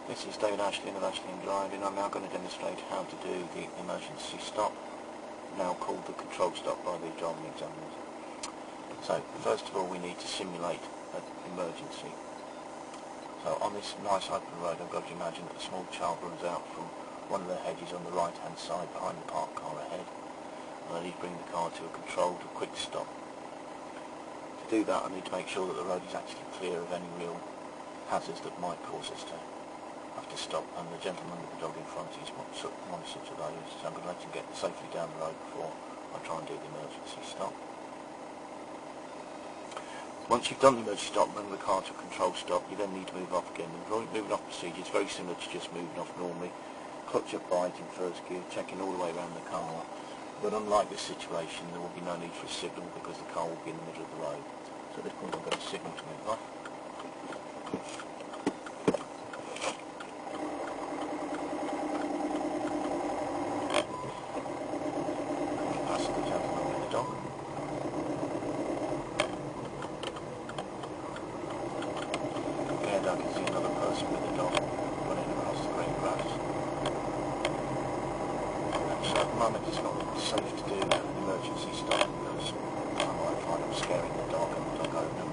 This is David Ashling of AshLing Driving. I'm now going to demonstrate how to do the emergency stop, now called the control stop by the driving examiners. So first of all we need to simulate an emergency. So on this nice open road I've got to imagine that a small child runs out from one of the hedges on the right hand side behind the parked car ahead, and I need to bring the car to a controlled, quick stop. To do that I need to make sure that the road is actually clear of any real hazards that might cause us to have to stop, and the gentleman with the dog in front is one such of those, so I'm going to let him get safely down the road before I try and do the emergency stop. Once you've done the emergency stop, bring the car to a controlled stop, you then need to move off again. The moving off procedure is very similar to just moving off normally. Clutch up right in first gear, checking all the way around the car, but unlike this situation there will be no need for a signal because the car will be in the middle of the road. So at this point I've got a signal to move off. I can see another person with a dog running across the green grass. So at the moment it's not safe to do an emergency stop because I might find I'm scaring the dog and the dog owner.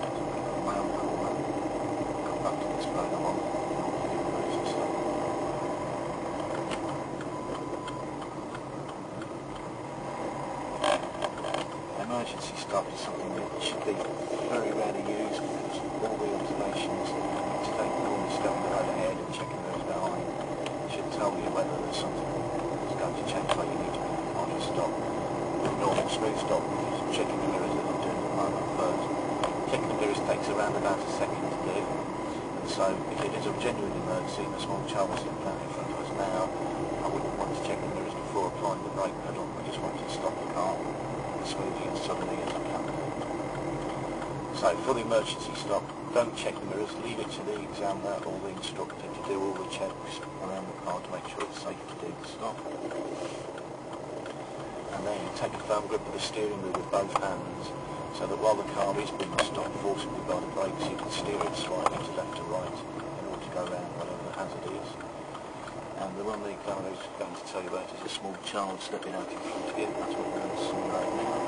So I'm my own corner, come back to this road I'm on, and I'll do the emergency stop. Emergency stop is something that should be very rarely used because all the observations to take normally stepping the road ahead and checking those behind should tell you whether there's something that's going to change where you need to be on a stop. With a normal smooth stop, because checking the mirrors that I'm doing at the moment first. Checking the mirrors takes around about a second to do, and so if it is a genuine emergency and a small child is sitting down in front of us now, I wouldn't want to check the mirrors before applying the brake pedal. I just want to stop the car as smoothly and suddenly as I can. So for the emergency stop, don't check the mirrors, leave it to the examiner or the instructor to do all the checks around the car to make sure it's safe to do the stop. And then take a firm grip of the steering wheel with both hands so that while the car is being stopped forcibly by the brakes you can steer it slightly to left or right in order to go around whatever the hazard is. And the one the examiner is going to tell you about is a small child stepping out in front of you. That's what we're going to simulate now.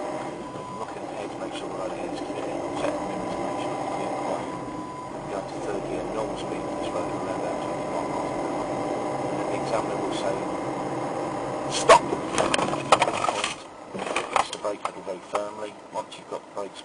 I'm looking ahead to make sure the road ahead is clear. I'll check the mirrors to make sure it's clear and quiet. We're going to third gear, normal speed on this road around about 21 miles an hour. And then the examiner will say, stop! Press the brake pedal very firmly. Once you've got the brakes